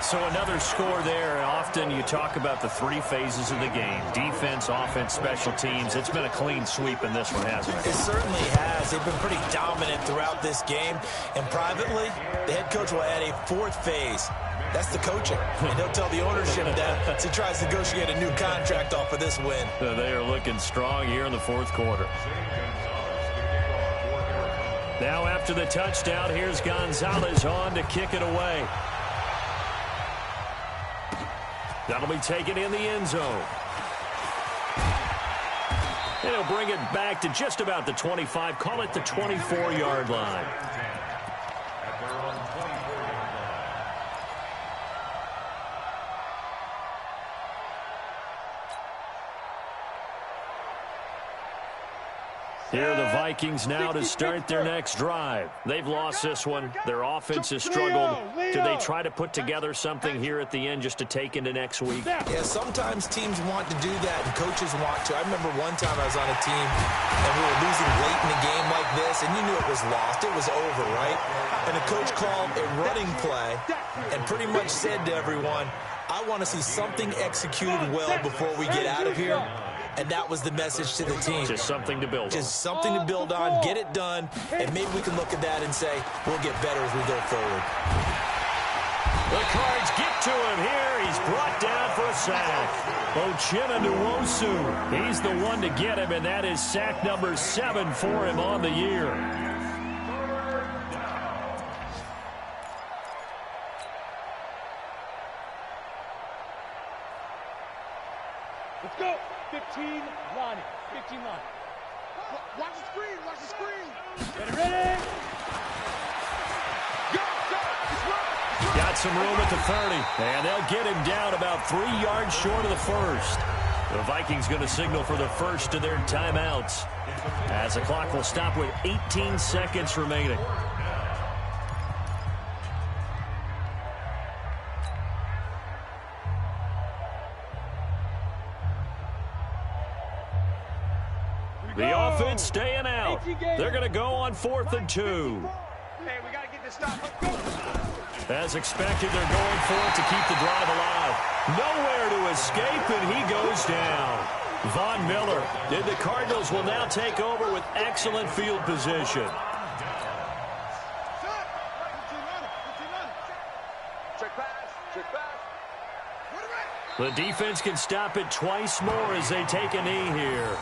So another score there. Often you talk about the three phases of the game: defense, offense, special teams. It's been a clean sweep in this one, hasn't it? It certainly has. They've been pretty dominant throughout this game. And privately, the head coach will add a fourth phase. That's the coaching. And he'll tell the ownership that as he tries to negotiate a new contract off of this win. They are looking strong here in the fourth quarter. Now after the touchdown, here's Gonzalez on to kick it away. That'll be taken in the end zone. And he'll bring it back to just about the 25. Call it the 24-yard line. Here are the Vikings now to start their next drive. They've lost this one. Their offense has struggled. Do they try to put together something here at the end just to take into next week? Yeah, sometimes teams want to do that and coaches want to. I remember one time I was on a team and we were losing late in a game like this, and you knew it was lost. It was over, right? And the coach called a running play and pretty much said to everyone, I want to see something executed well before we get out of here. And that was the message to the team. Just something to build on. Just something to build on, get it done, and maybe we can look at that and say, we'll get better as we go forward. The Cards get to him here. He's brought down for a sack. Uchenna Nwosu, he's the one to get him, and that is sack number 7 for him on the year. Let's go. 15 line. 15 line. Watch the screen. Watch the screen. Ready? Go, go. It's run. Got some room at the 30, and they'll get him down about 3 yards short of the first. The Vikings going to signal for the first of their timeouts as the clock will stop with 18 seconds remaining. The offense staying out. They're going to go on 4th and 2. Hey, we got to get this stop. Let's go. As expected, they're going for it to keep the drive alive. Nowhere to escape, and he goes down. Von Miller. The Cardinals will now take over with excellent field position. Check pass. Check pass. The defense can stop it twice more as they take a knee here.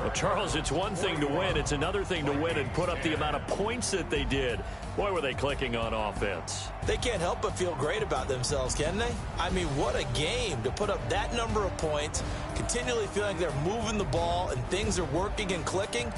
Well, Charles, it's one thing to win. It's another thing to win and put up the amount of points that they did. Boy, were they clicking on offense. They can't help but feel great about themselves, can they? I mean, what a game to put up that number of points, continually feeling like they're moving the ball and things are working and clicking.